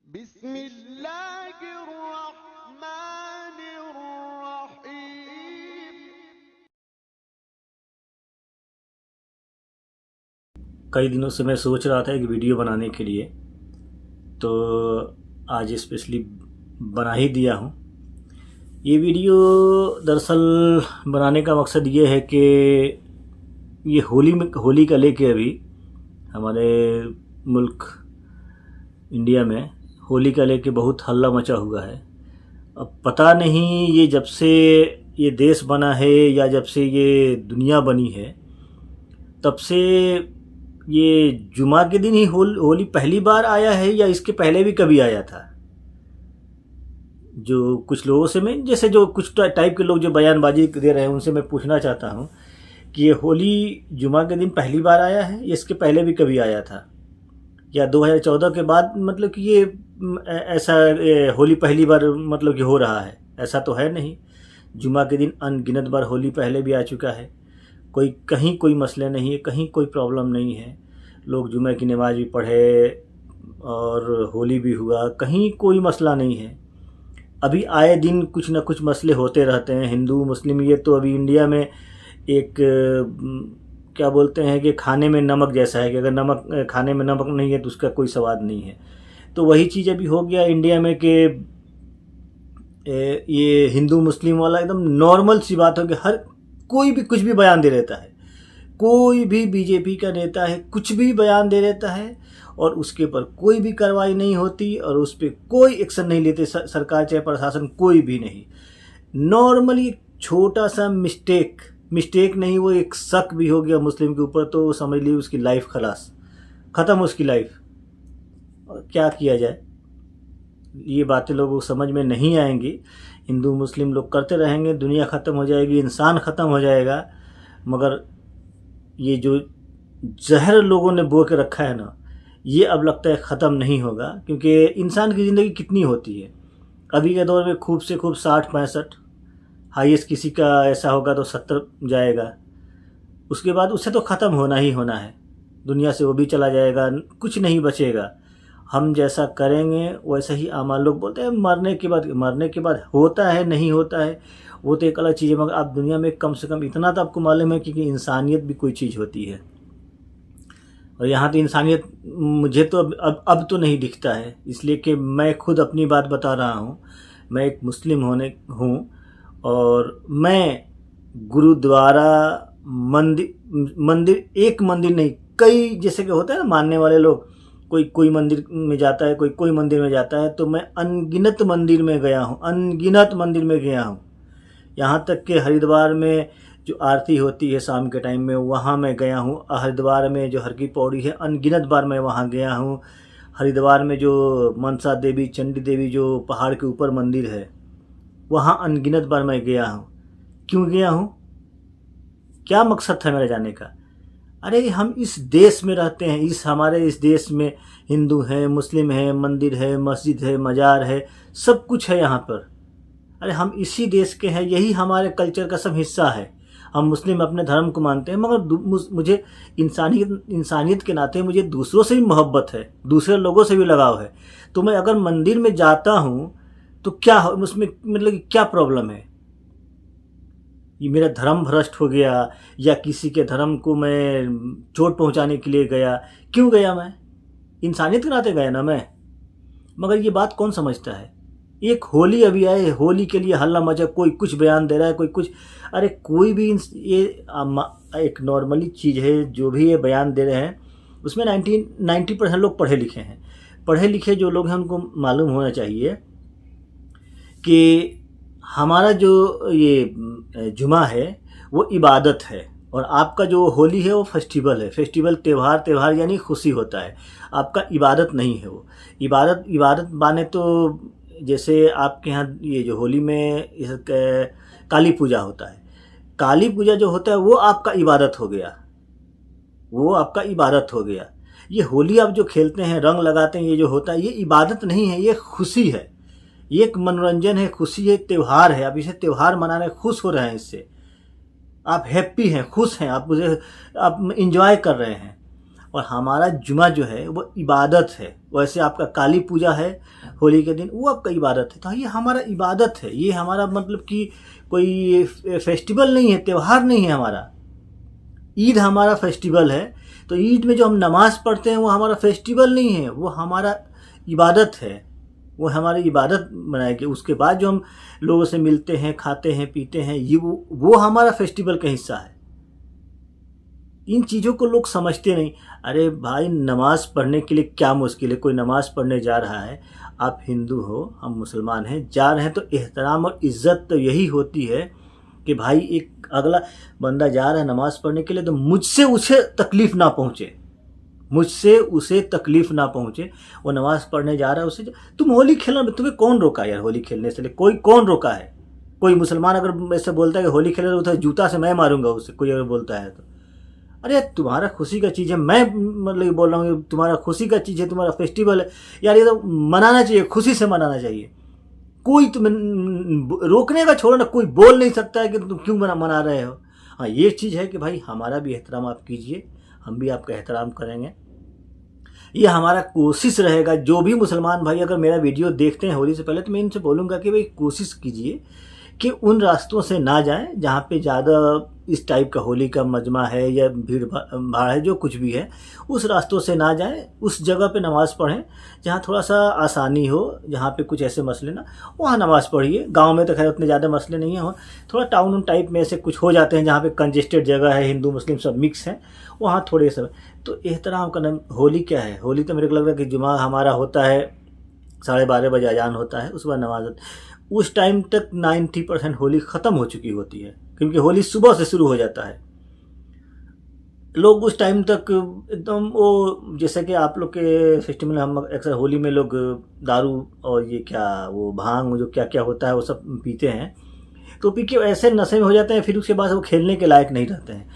बिस्मिल्लाहिर्रहमानिर्रहीम। कई दिनों से मैं सोच रहा था एक वीडियो बनाने के लिए, तो आज स्पेशली बना ही दिया हूँ। ये वीडियो दरअसल बनाने का मकसद ये है कि ये होली का लेके अभी हमारे मुल्क इंडिया में होली का लेके बहुत हल्ला मचा हुआ है। अब पता नहीं ये जब से ये देश बना है या जब से ये दुनिया बनी है तब से ये जुमा के दिन ही होली पहली बार आया है या इसके पहले भी कभी आया था। जो कुछ लोगों से मैं जैसे जो कुछ टाइप के लोग जो बयानबाजी दे रहे हैं उनसे मैं पूछना चाहता हूँ कि ये होली जुमा के दिन पहली बार आया है या इसके पहले भी कभी आया था, या 2014 के बाद मतलब कि ये ऐसा होली पहली बार मतलब कि हो रहा है, ऐसा तो है नहीं। जुमा के दिन अनगिनत बार होली पहले भी आ चुका है। कहीं कोई मसले नहीं है, कहीं कोई प्रॉब्लम नहीं है। लोग जुमे की नमाज भी पढ़े और होली भी हुआ, कहीं कोई मसला नहीं है। अभी आए दिन कुछ ना कुछ मसले होते रहते हैं, हिंदू मुस्लिम। ये तो अभी इंडिया में एक क्या बोलते हैं कि खाने में नमक जैसा है कि अगर खाने में नमक नहीं है तो उसका कोई स्वाद नहीं है। तो वही चीज़ अभी हो गया इंडिया में कि ये हिंदू मुस्लिम वाला एकदम नॉर्मल सी बात हो कि हर कोई भी कुछ भी बयान दे देता है। कोई भी बीजेपी का नेता है कुछ भी बयान दे देता है और उसके ऊपर कोई भी कार्रवाई नहीं होती और उस पर कोई एक्शन नहीं लेते सरकार चाहे प्रशासन, कोई भी नहीं। नॉर्मली छोटा सा मिस्टेक नहीं, वो एक शक भी हो गया मुस्लिम के ऊपर तो समझ ली उसकी लाइफ खलास, ख़त्म उसकी लाइफ। और क्या किया जाए, ये बातें लोगों को समझ में नहीं आएंगी। हिंदू मुस्लिम लोग करते रहेंगे, दुनिया ख़त्म हो जाएगी, इंसान ख़त्म हो जाएगा। मगर ये जो जहर लोगों ने बो के रखा है ना, ये अब लगता है ख़त्म नहीं होगा। क्योंकि इंसान की ज़िंदगी कितनी होती है, अभी के दौर में खूब से खूब 60-65, हाईएस्ट किसी का ऐसा होगा तो 70 जाएगा। उसके बाद उससे तो ख़त्म होना ही होना है, दुनिया से वो भी चला जाएगा, कुछ नहीं बचेगा। हम जैसा करेंगे वैसा ही आमाल। लोग बोलते हैं मरने के बाद होता है नहीं होता है वो तो एक अलग चीज़ है, मगर आप दुनिया में कम से कम इतना तो आपको मालूम है कि इंसानियत भी कोई चीज़ होती है। और यहाँ तो इंसानियत मुझे तो अब तो नहीं दिखता है, इसलिए कि मैं खुद अपनी बात बता रहा हूँ। मैं एक मुस्लिम हूँ और मैं गुरुद्वारा मंदिर एक मंदिर नहीं, कई जैसे कि होता है ना मानने वाले लोग, कोई मंदिर में जाता है, कोई मंदिर में जाता है। तो मैं अनगिनत मंदिर में गया हूँ, यहाँ तक कि हरिद्वार में जो आरती होती है शाम के टाइम में वहाँ मैं गया हूँ। हरिद्वार में जो हर की पौड़ी है अनगिनत बार मैं वहाँ गया हूँ। हरिद्वार में जो मनसा देवी चंडी देवी जो पहाड़ के ऊपर मंदिर है वहाँ अनगिनत बार मैं गया हूँ। क्यों गया हूँ, क्या मकसद था मेरा जाने का? अरे हम इस देश में रहते हैं, हमारे इस देश में हिंदू हैं, मुस्लिम हैं, मंदिर है, मस्जिद है, मज़ार है, सब कुछ है यहाँ पर। अरे हम इसी देश के हैं, यही हमारे कल्चर का सब हिस्सा है। हम मुस्लिम अपने धर्म को मानते हैं, मगर मुझे इंसानियत के नाते मुझे दूसरों से भी मोहब्बत है, दूसरे लोगों से भी लगाव है। तो मैं अगर मंदिर में जाता हूँ तो क्या उसमें मतलब कि क्या प्रॉब्लम है? ये मेरा धर्म भ्रष्ट हो गया या किसी के धर्म को मैं चोट पहुंचाने के लिए गया? क्यों गया? मैं इंसानियत के नाते गया ना मैं। मगर ये बात कौन समझता है? एक होली अभी आए, होली के लिए हल्ला मचा, कोई कुछ बयान दे रहा है, कोई कुछ। अरे कोई भी ये एक नॉर्मली चीज़ है, जो भी ये बयान दे रहे हैं उसमें 90% लोग पढ़े लिखे हैं। पढ़े लिखे जो लोग हैं उनको मालूम होना चाहिए कि हमारा जो ये जुमा है वो इबादत है और आपका जो होली है वो फेस्टिवल है। फेस्टिवल त्यौहार यानी खुशी होता है, आपका इबादत नहीं है। वो इबादत माने तो जैसे आपके यहाँ ये जो होली में काली पूजा होता है, काली पूजा जो होता है वो आपका इबादत हो गया, ये होली आप जो खेलते हैं, रंग लगाते हैं, ये जो होता है ये इबादत नहीं है, ये खुशी है, ये एक मनोरंजन है, खुशी है, त्यौहार है। आप इसे त्यौहार मना रहे हैं, खुश हो रहे हैं, इससे आप हैप्पी हैं, खुश हैं, आप इंजॉय कर रहे हैं। और हमारा जुमा जो है वो इबादत है। वैसे आपका काली पूजा है होली के दिन, वो आपका इबादत है। तो ये हमारा इबादत है, ये हमारा मतलब कि कोई फेस्टिवल नहीं है, त्यौहार नहीं है हमारा। ईद हमारा फेस्टिवल है, तो ईद में जो हम नमाज़ पढ़ते हैं वो हमारा फेस्टिवल नहीं है, वो हमारा इबादत है। वो हमारी इबादत बनाएगी। उसके बाद जो हम लोगों से मिलते हैं, खाते हैं, पीते हैं, ये वो हमारा फेस्टिवल का हिस्सा है। इन चीज़ों को लोग समझते नहीं। अरे भाई, नमाज़ पढ़ने के लिए क्या मुश्किल है? कोई नमाज़ पढ़ने जा रहा है, आप हिंदू हो, हम मुसलमान हैं, जा रहे हैं, तो एहतराम और इज़्ज़त तो यही होती है कि भाई एक अगला बंदा जा रहा है नमाज़ पढ़ने के लिए, तो मुझसे उसे तकलीफ़ ना पहुँचे, मुझसे उसे तकलीफ़ ना पहुँचे। वो नमाज़ पढ़ने जा रहा है, उसे तुम होली खेलना, तुम्हें कौन रोका यार होली खेलने से? कोई कौन रोका है? कोई मुसलमान अगर ऐसे बोलता है कि होली खेले, तो जूता से मैं मारूंगा उसे, कोई अगर बोलता है तो। अरे तुम्हारा खुशी का चीज़ है, मैं मतलब बोल रहा हूँ तुम्हारा खुशी का चीज़ है, तुम्हारा फेस्टिवल है यार, ये तो मनाना चाहिए, खुशी से मनाना चाहिए। कोई तुम्हें रोकने का छोड़ो ना, कोई बोल नहीं सकता है कि तुम क्यों मना रहे हो। हाँ, ये चीज़ है कि भाई हमारा भी एहतराम आप कीजिए, हम भी आपका एहतराम करेंगे। ये हमारा कोशिश रहेगा। जो भी मुसलमान भाई अगर मेरा वीडियो देखते हैं होली से पहले, तो मैं इनसे बोलूँगा कि भाई कोशिश कीजिए कि उन रास्तों से ना जाएं जहाँ पे ज़्यादा इस टाइप का होली का मजमा है या भीड़ भाड़ है, जो कुछ भी है, उस रास्तों से ना जाएं। उस जगह पे नमाज़ पढ़ें जहाँ थोड़ा सा आसानी हो, जहाँ पे कुछ ऐसे मसले ना, वहाँ नमाज़ पढ़िए। गांव में तो खैर उतने ज़्यादा मसले नहीं हैं, थोड़ा टाउन टाइप में ऐसे कुछ हो जाते हैं जहाँ पे कंजेस्टेड जगह है, हिंदू मुस्लिम सब मिक्स हैं, वहाँ थोड़े से तो एहतराम करना। होली क्या है? होली तो मेरे को लग रहा है कि जुमा हमारा होता है 12:30 बजे अजान होता है, उसके बाद नमाज। उस टाइम तक 90% होली ख़त्म हो चुकी होती है, क्योंकि होली सुबह से शुरू हो जाता है। लोग उस टाइम तक एकदम वो, जैसे कि आप लोग के फेस्टिवल में हम अक्सर होली में लोग दारू और ये क्या वो भांग जो क्या क्या होता है वो सब पीते हैं, तो पी के ऐसे नशे में हो जाते हैं, फिर उसके बाद वो खेलने के लायक नहीं रहते हैं।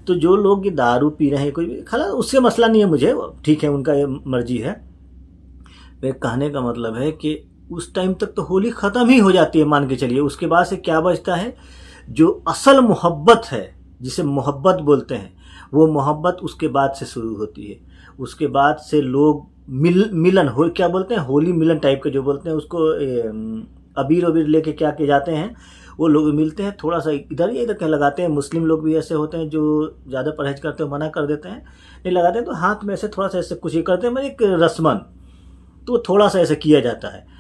तो जो लोग ये दारू पी रहे हैं, कोई भी खला, उससे मसला नहीं है मुझे, ठीक है, उनका ये मर्जी है। मेरे कहने का मतलब है कि उस टाइम तक तो होली ख़त्म ही हो जाती है, मान के चलिए। उसके बाद से क्या बचता है? जो असल मोहब्बत है, जिसे मोहब्बत बोलते हैं, वो मोहब्बत उसके बाद से शुरू होती है। उसके बाद से लोग मिलन हो, क्या बोलते हैं, होली मिलन टाइप के जो बोलते हैं उसको, अबीर वबीर लेके क्या के जाते हैं, वो लोग मिलते हैं, थोड़ा सा इधर या इधर क्या लगाते हैं। मुस्लिम लोग भी ऐसे होते हैं जो ज़्यादा परहेज करते हैं, मना कर देते हैं, नहीं लगाते हैं, तो हाथ में ऐसे थोड़ा सा ऐसे कुछ ही करते हैं, मतलब एक रस्मन, तो थोड़ा सा ऐसे किया जाता है।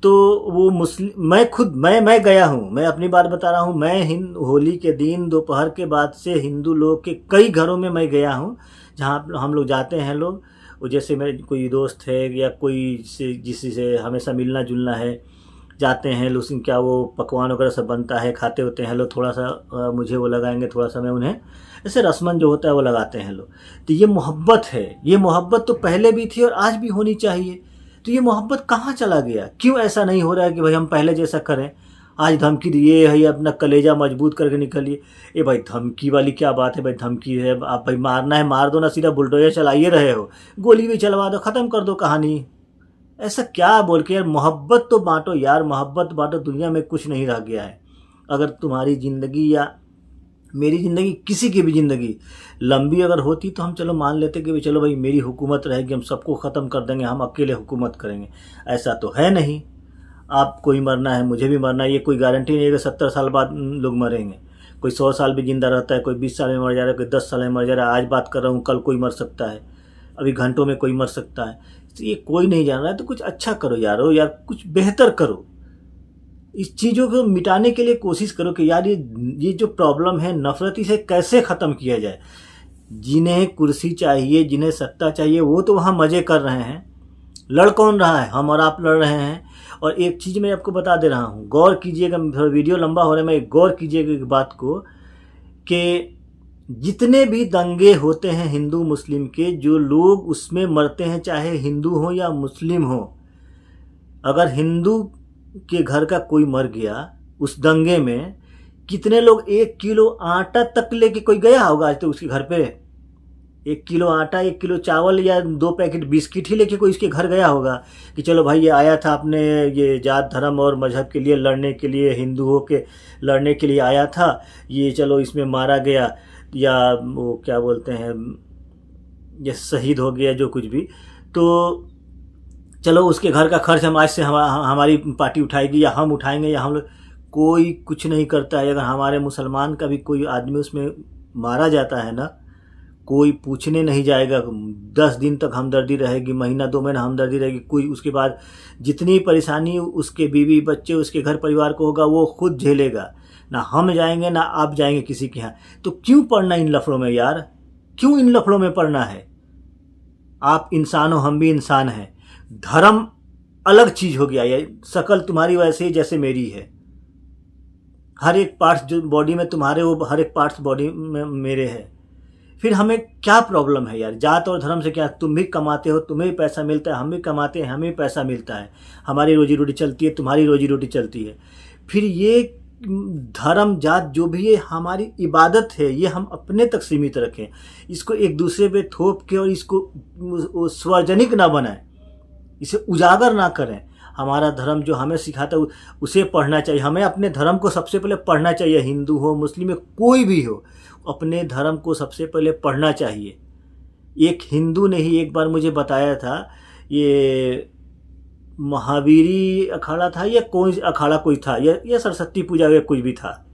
तो वो मुस्लिम, मैं गया हूँ, मैं अपनी बात बता रहा हूँ। मैं होली के दिन दोपहर के बाद से हिंदू लोग के कई घरों में मैं गया हूँ, जहाँ हम लोग जाते हैं। लोग वो जैसे मेरे कोई दोस्त है या कोई से जिससे से हमेशा मिलना जुलना है, जाते हैं लोग, क्या वो पकवान वगैरह सब बनता है, खाते होते हैं लोग, थोड़ा सा मुझे वो लगाएंगे, थोड़ा सा मैं उन्हें, ऐसे रस्मन जो होता है वो लगाते हैं लोग। तो ये मोहब्बत है, ये मोहब्बत तो पहले भी थी और आज भी होनी चाहिए। तो ये मोहब्बत कहाँ चला गया? क्यों ऐसा नहीं हो रहा है कि भाई हम पहले जैसा करें? आज धमकी दिए है, अपना कलेजा मजबूत करके निकलिए। ए भाई, धमकी वाली क्या बात है भाई? धमकी है, आप भाई मारना है मार दो ना, सीधा बुलडोजर चलाइए रहे हो, गोली भी चलवा दो, ख़त्म कर दो कहानी। ऐसा क्या बोल के यार, मोहब्बत तो बांटो यार, मोहब्बत बांटो। दुनिया में कुछ नहीं रह गया है। अगर तुम्हारी ज़िंदगी या मेरी ज़िंदगी, किसी की भी ज़िंदगी लंबी अगर होती तो हम चलो मान लेते कि चलो भाई मेरी हुकूमत रहेगी, हम सबको ख़त्म कर देंगे, हम अकेले हुकूमत करेंगे। ऐसा तो है नहीं। आप कोई मरना है, मुझे भी मरना है, ये कोई गारंटी नहीं है कि 70 साल बाद लोग मरेंगे। कोई 100 साल भी जिंदा रहता है, कोई 20 साल में मर जा रहा है, कोई 10 साल में मर जा रहा है। आज बात कर रहा हूँ, कल कोई मर सकता है, अभी घंटों में कोई मर सकता है। तो ये कोई नहीं जान रहा है। तो कुछ अच्छा करो यार, कुछ बेहतर करो। इस चीज़ों को मिटाने के लिए कोशिश करो कि यार ये जो प्रॉब्लम है, नफरती से कैसे ख़त्म किया जाए। जिन्हें कुर्सी चाहिए, जिन्हें सत्ता चाहिए, वो तो वहाँ मज़े कर रहे हैं। लड़ कौन रहा है? हम और आप लड़ रहे हैं। और एक चीज़ मैं आपको बता दे रहा हूँ, गौर कीजिएगा, वीडियो लंबा हो रहा है, मैं गौर कीजिएगा एक बात को, कि जितने भी दंगे होते हैं हिंदू मुस्लिम के, जो लोग उसमें मरते हैं, चाहे हिंदू हो या मुस्लिम हो, अगर हिंदू के घर का कोई मर गया उस दंगे में, कितने लोग 1 किलो आटा तक लेके कोई गया होगा आज तक उसके घर पे? 1 किलो आटा, 1 किलो चावल या 2 पैकेट बिस्किट ही लेके कोई इसके घर गया होगा कि चलो भाई ये आया था अपने ये जात धर्म और मजहब के लिए लड़ने के लिए, हिंदुओं के लड़ने के लिए आया था, ये चलो इसमें मारा गया, या वो क्या बोलते हैं, ये शहीद हो गया जो कुछ भी, तो चलो उसके घर का खर्च हम आज से हमारी पार्टी उठाएगी या हम उठाएंगे या हम लोग, कोई कुछ नहीं करता है। अगर हमारे मुसलमान का भी कोई आदमी उसमें मारा जाता है ना, कोई पूछने नहीं जाएगा। 10 दिन तक हमदर्दी रहेगी, महीना 2 महीना हमदर्दी रहेगी, कोई उसके बाद जितनी परेशानी उसके बीवी बच्चे उसके घर परिवार को होगा वो खुद झेलेगा। ना हम जाएंगे ना आप जाएंगे किसी के यहाँ। तो क्यों पढ़ना इन लफड़ों में यार, क्यों इन लफड़ों में पढ़ना है? आप इंसान हो, हम भी इंसान हैं। धर्म अलग चीज हो गया, ये शकल तुम्हारी वैसे ही जैसे मेरी है। हर एक पार्ट्स जो बॉडी में तुम्हारे, वो हर एक पार्ट्स बॉडी में मेरे है। फिर हमें क्या प्रॉब्लम है यार? जात और धर्म से क्या? तुम भी कमाते हो, तुम्हें भी पैसा मिलता है, हम भी कमाते हैं, हमें भी पैसा मिलता है, हमारी रोजी रोटी चलती है, तुम्हारी रोजी रोटी चलती है। फिर ये धर्म जात जो भी है हमारी इबादत है, ये हम अपने तक सीमित रखें, इसको एक दूसरे पे थोप के और इसको सार्वजनिक ना बनाएं, इसे उजागर ना करें। हमारा धर्म जो हमें सिखाता है उसे पढ़ना चाहिए। हमें अपने धर्म को सबसे पहले पढ़ना चाहिए। हिंदू हो, मुस्लिम हो, कोई भी हो, अपने धर्म को सबसे पहले पढ़ना चाहिए। एक हिंदू ने ही एक बार मुझे बताया था, ये महावीरी अखाड़ा था या कोई अखाड़ा कोई था, या सरस्वती पूजा या कुछ भी था,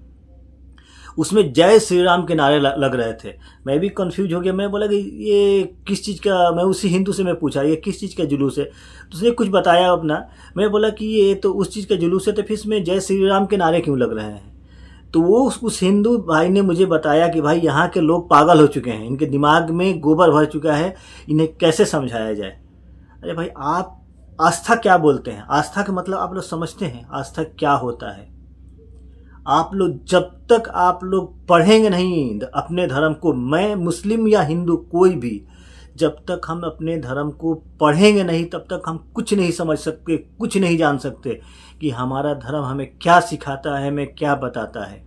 उसमें जय श्री राम के नारे लग रहे थे। मैं भी कंफ्यूज हो गया। मैं बोला कि ये किस चीज़ का, मैं उसी हिंदू से मैं पूछा ये किस चीज़ का जुलूस है, तो उसने कुछ बताया अपना। मैं बोला कि ये तो उस चीज़ का जुलूस है, तो फिर इसमें जय श्री राम के नारे क्यों लग रहे हैं? तो वो उस हिंदू भाई ने मुझे बताया कि भाई यहाँ के लोग पागल हो चुके हैं, इनके दिमाग में गोबर भर चुका है, इन्हें कैसे समझाया जाए। अरे भाई, आप आस्था क्या बोलते हैं? आस्था का मतलब आप लोग समझते हैं आस्था क्या होता है? आप लोग जब तक आप लोग पढ़ेंगे नहीं अपने धर्म को, मैं मुस्लिम या हिंदू कोई भी, जब तक हम अपने धर्म को पढ़ेंगे नहीं तब तक हम कुछ नहीं समझ सकते, कुछ नहीं जान सकते कि हमारा धर्म हमें क्या सिखाता है, हमें क्या बताता है।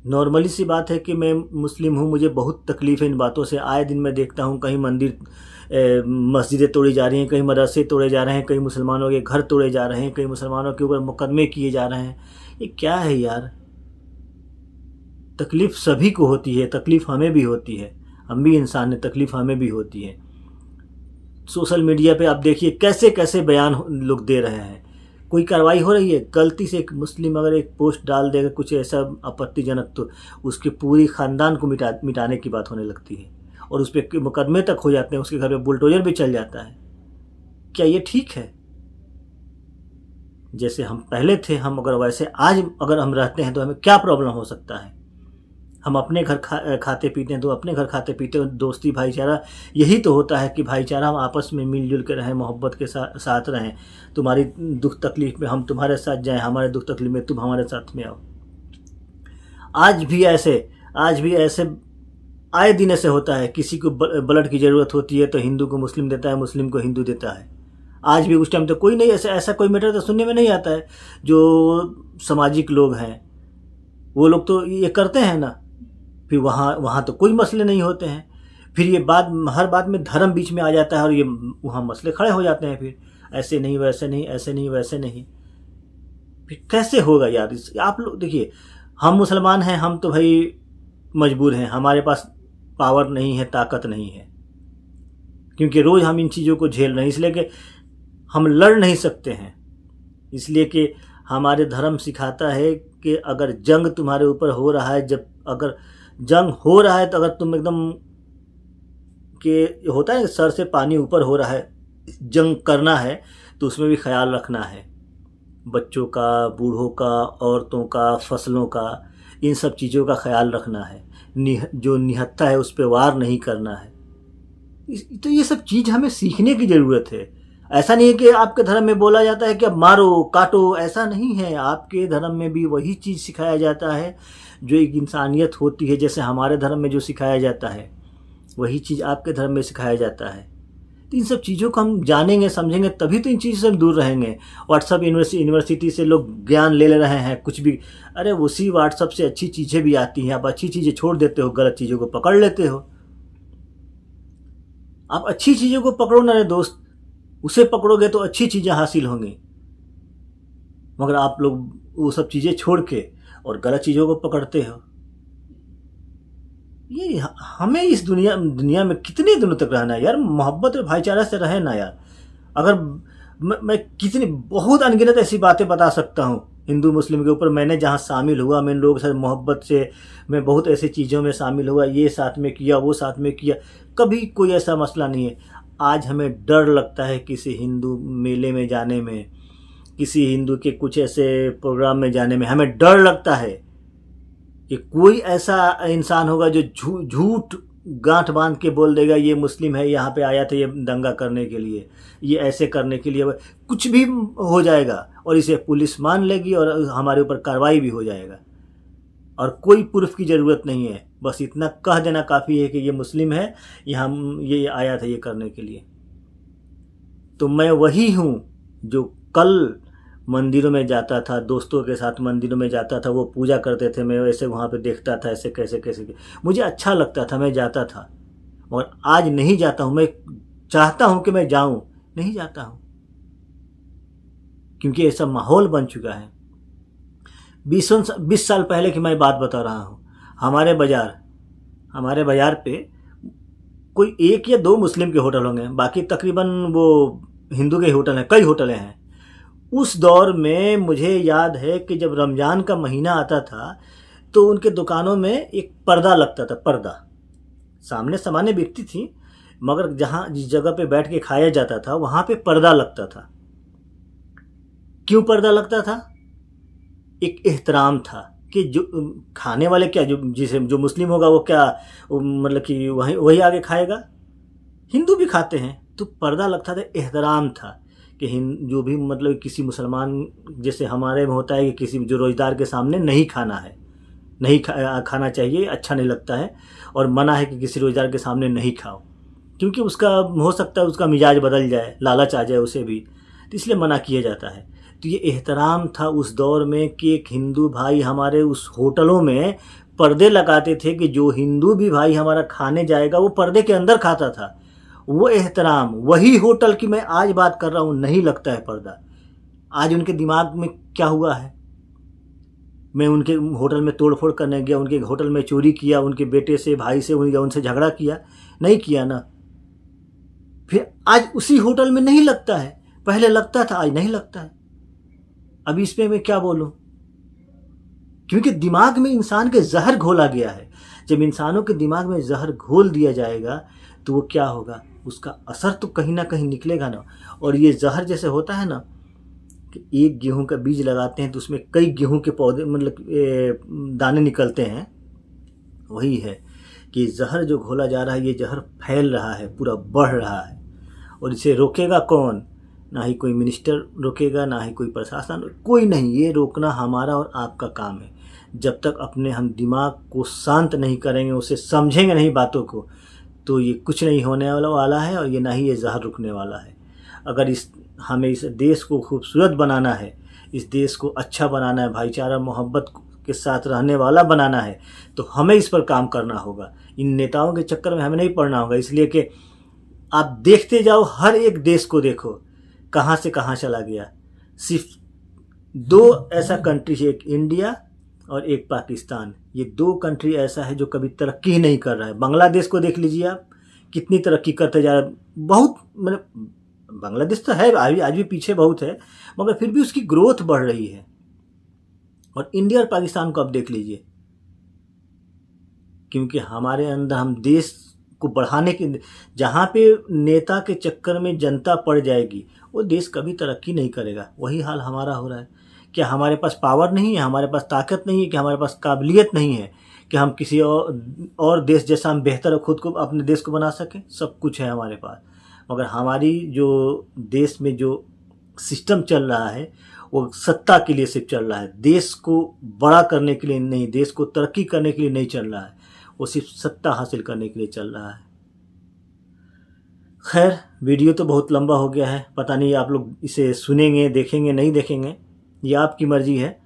नॉर्मली सी बात है कि मैं मुस्लिम हूँ, मुझे बहुत तकलीफ है इन बातों से। आए दिन मैं देखता हूँ कहीं मंदिर मस्जिदें तोड़ी जा रही हैं, कहीं मदरसे तोड़े जा रहे हैं, कहीं मुसलमानों के घर तोड़े जा रहे हैं, कहीं मुसलमानों के ऊपर मुकदमे किए जा रहे हैं। ये क्या है यार? तकलीफ़ सभी को होती है, तकलीफ़ हमें भी होती है, हम भी इंसान हैं, तकलीफ़ हमें भी होती है। सोशल मीडिया पे आप देखिए कैसे कैसे बयान लोग दे रहे हैं। कोई कार्रवाई हो रही है, गलती से एक मुस्लिम अगर एक पोस्ट डाल देगा कुछ ऐसा आपत्तिजनक, तो उसके पूरी ख़ानदान को मिटाने की बात होने लगती है और उस पर मुकदमे तक हो जाते हैं, उसके घर पे बुलडोजर भी चल जाता है। क्या ये ठीक है? जैसे हम पहले थे, हम अगर वैसे आज अगर हम रहते हैं तो हमें क्या प्रॉब्लम हो सकता है? हम अपने घर खाते पीते हैं तो अपने घर खाते पीते हैं। दोस्ती भाईचारा यही तो होता है कि भाईचारा, हम आपस में मिलजुल के रहें, मोहब्बत के साथ रहें। तुम्हारी दुख तकलीफ में हम तुम्हारे साथ जाएं, हमारे दुख तकलीफ में तुम हमारे साथ में आओ। आज भी ऐसे आए दिन ऐसे होता है। किसी को ब्लड की ज़रूरत होती है तो हिंदू को मुस्लिम देता है, मुस्लिम को हिंदू देता है। आज भी उस टाइम तो कोई नहीं, ऐसा कोई मैटर तो सुनने में नहीं आता है। जो सामाजिक लोग हैं वो लोग तो ये करते हैं ना, फिर वहाँ तो कोई मसले नहीं होते हैं। फिर ये हर बात में धर्म बीच में आ जाता है और ये वहाँ मसले खड़े हो जाते हैं। फिर ऐसे नहीं, वैसे नहीं, ऐसे नहीं, वैसे नहीं, फिर कैसे होगा यार? आप लोग देखिए, हम मुसलमान हैं, हम तो भाई मजबूर हैं, हमारे पास पावर नहीं है, ताकत नहीं है, क्योंकि रोज़ हम इन चीज़ों को झेल रहे हैं। इसलिए कि हम लड़ नहीं सकते हैं, इसलिए कि हमारे धर्म सिखाता है कि अगर जंग तुम्हारे ऊपर हो रहा है, अगर जंग हो रहा है तो अगर तुम एकदम के होता है सर से पानी ऊपर हो रहा है, जंग करना है तो उसमें भी ख्याल रखना है, बच्चों का, बूढ़ों का, औरतों का, फसलों का, इन सब चीज़ों का ख्याल रखना है। जो निहत्था है उस पर वार नहीं करना है। तो ये सब चीज़ हमें सीखने की ज़रूरत है। ऐसा नहीं है कि आपके धर्म में बोला जाता है कि अब मारो काटो, ऐसा नहीं है। आपके धर्म में भी वही चीज़ सिखाया जाता है जो एक इंसानियत होती है। जैसे हमारे धर्म में जो सिखाया जाता है वही चीज़ आपके धर्म में सिखाया जाता है। तो इन सब चीज़ों को हम जानेंगे, समझेंगे, तभी तो इन चीज़ों से हम दूर रहेंगे। व्हाट्सअप यूनिवर्सिटी से लोग ज्ञान ले रहे हैं कुछ भी, अरे उसी व्हाट्सअप से अच्छी चीज़ें भी आती हैं। आप अच्छी चीज़ें छोड़ देते हो, गलत चीज़ों को पकड़ लेते हो। आप अच्छी चीज़ों को पकड़ो ना रे दोस्त, उसे पकड़ोगे तो अच्छी चीज़ें हासिल होंगी। मगर आप लोग वो सब चीज़ें छोड़ के और गलत चीज़ों को पकड़ते हो। ये हमें इस दुनिया में कितने दिनों तक रहना है यार? मोहब्बत और भाईचारा से रहे ना यार। अगर मैं कितनी बहुत अनगिनत ऐसी बातें बता सकता हूँ हिंदू मुस्लिम के ऊपर। मैंने जहाँ शामिल हुआ, मैं इन लोगों के साथ मोहब्बत से, मैं बहुत ऐसी चीज़ों में शामिल हुआ, ये साथ में किया, वो साथ में किया, कभी कोई ऐसा मसला नहीं है। आज हमें डर लगता है किसी हिंदू मेले में जाने में, किसी हिंदू के कुछ ऐसे प्रोग्राम में जाने में। हमें डर लगता है कि कोई ऐसा इंसान होगा जो झूठ गांठ बांध के बोल देगा ये मुस्लिम है, यहाँ पे आया था ये दंगा करने के लिए, ये ऐसे करने के लिए, कुछ भी हो जाएगा और इसे पुलिस मान लेगी और हमारे ऊपर कार्रवाई भी हो जाएगा। और कोई प्रूफ की ज़रूरत नहीं है, बस इतना कह देना काफ़ी है कि ये मुस्लिम है, ये आया था ये करने के लिए। तो मैं वही हूँ जो कल मंदिरों में जाता था, दोस्तों के साथ मंदिरों में जाता था, वो पूजा करते थे, मैं वैसे वहाँ पे देखता था ऐसे कैसे मुझे अच्छा लगता था, मैं जाता था। और आज नहीं जाता हूँ। मैं चाहता हूँ कि मैं जाऊँ, नहीं जाता हूँ, क्योंकि ऐसा माहौल बन चुका है। 20 साल पहले की मैं बात बता रहा हूँ। हमारे बाज़ार पे कोई 1 या 2 मुस्लिम के होटल होंगे, बाकी तकरीबन वो हिंदू के होटल हैं, कई होटलें हैं। उस दौर में मुझे याद है कि जब रमज़ान का महीना आता था तो उनके दुकानों में एक पर्दा लगता था। पर्दा, सामने सामान्य बिकती थी, मगर जिस जगह पे बैठ के खाया जाता था वहाँ पे पर्दा लगता था। क्यों पर्दा लगता था? एक एहतराम था कि जो खाने वाले क्या, जो मुस्लिम होगा वो क्या मतलब कि वही आगे खाएगा। हिंदू भी खाते हैं, तो पर्दा लगता था, एहतराम था कि जो भी मतलब किसी मुसलमान, जैसे हमारे में होता है कि किसी जो रोज़दार के सामने नहीं खाना है, नहीं खाना चाहिए, अच्छा नहीं लगता है, और मना है कि किसी रोज़दार के सामने नहीं खाओ, क्योंकि उसका हो सकता है उसका मिजाज बदल जाए, लालच आ जाए उसे भी, तो इसलिए मना किया जाता है। तो ये एहतराम था उस दौर में कि एक हिंदू भाई हमारे उस होटलों में पर्दे लगाते थे कि जो हिंदू भी भाई हमारा खाने जाएगा वो पर्दे के अंदर खाता था। वो एहतराम, वही होटल की मैं आज बात कर रहा हूँ, नहीं लगता है पर्दा। आज उनके दिमाग में क्या हुआ है? मैं उनके होटल में तोड़फोड़ करने गया, उनके होटल में चोरी किया, उनके बेटे से, भाई से, उनसे झगड़ा किया? नहीं किया ना। फिर आज उसी होटल में नहीं लगता है, पहले लगता था, आज नहीं लगता है। अब इस पे मैं क्या बोलूं? क्योंकि दिमाग में इंसान के जहर घोला गया है। जब इंसानों के दिमाग में जहर घोल दिया जाएगा तो वो क्या होगा, उसका असर तो कहीं ना कहीं निकलेगा ना। और ये जहर जैसे होता है ना कि एक गेहूं का बीज लगाते हैं तो उसमें कई गेहूं के पौधे मतलब दाने निकलते हैं, वही है कि जहर जो घोला जा रहा है, ये जहर फैल रहा है, पूरा बढ़ रहा है। और इसे रोकेगा कौन? ना ही कोई मिनिस्टर रोकेगा, ना ही कोई प्रशासन, कोई नहीं। ये रोकना हमारा और आपका काम है। जब तक अपने हम दिमाग को शांत नहीं करेंगे, उसे समझेंगे नहीं बातों को, तो ये कुछ नहीं होने वाला है, और ये ना ही ये जहर रुकने वाला है। अगर हमें इस देश को खूबसूरत बनाना है, इस देश को अच्छा बनाना है, भाईचारा मोहब्बत के साथ रहने वाला बनाना है, तो हमें इस पर काम करना होगा। इन नेताओं के चक्कर में हमें नहीं पड़ना होगा। इसलिए कि आप देखते जाओ, हर एक देश को देखो कहाँ से कहाँ चला गया। सिर्फ 2 ऐसा कंट्री है, एक इंडिया और एक पाकिस्तान। ये 2 कंट्री ऐसा है जो कभी तरक्की ही नहीं कर रहा है। बांग्लादेश को देख लीजिए आप, कितनी तरक्की करते जा रहा है। बहुत मतलब बांग्लादेश तो है आज भी पीछे बहुत है, मगर फिर भी उसकी ग्रोथ बढ़ रही है। और इंडिया और पाकिस्तान को आप देख लीजिए, क्योंकि हमारे अंदर हम देश को बढ़ाने के, जहाँ पे नेता के चक्कर में जनता पड़ जाएगी वो देश कभी तरक्की नहीं करेगा। वही हाल हमारा हो रहा है। क्या हमारे पास पावर नहीं है, हमारे पास ताकत नहीं है, कि हमारे पास काबिलियत नहीं है कि हम किसी और देश जैसा हम बेहतर खुद को, अपने देश को बना सकें? सब कुछ है हमारे पास, मगर हमारी जो देश में जो सिस्टम चल रहा है वो सत्ता के लिए सिर्फ चल रहा है। देश को बड़ा करने के लिए नहीं, देश को तरक्की करने के लिए नहीं चल रहा है, वो सिर्फ सत्ता हासिल करने के लिए चल रहा है। खैर, वीडियो तो बहुत लंबा हो गया है, पता नहीं आप लोग इसे सुनेंगे, देखेंगे, नहीं देखेंगे, ये आपकी मर्जी है।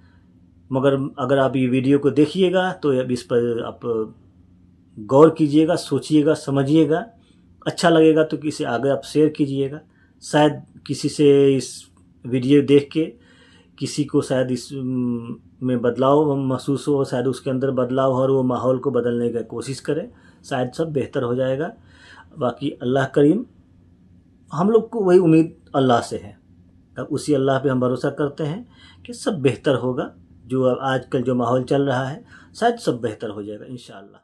मगर अगर आप ये वीडियो को देखिएगा तो इस पर आप गौर कीजिएगा, सोचिएगा, समझिएगा। अच्छा लगेगा तो किसी आगे आप शेयर कीजिएगा। शायद किसी से इस वीडियो देख के किसी को शायद इस में बदलाव महसूस हो, शायद उसके अंदर बदलाव हो और वो माहौल को बदलने की कोशिश करे, शायद सब बेहतर हो जाएगा। बाकी अल्लाह करीम, हम लोग को वही उम्मीद अल्लाह से है, अब उसी अल्लाह पे हम भरोसा करते हैं कि सब बेहतर होगा। जो आजकल जो माहौल चल रहा है शायद सब बेहतर हो जाएगा इंशाअल्लाह।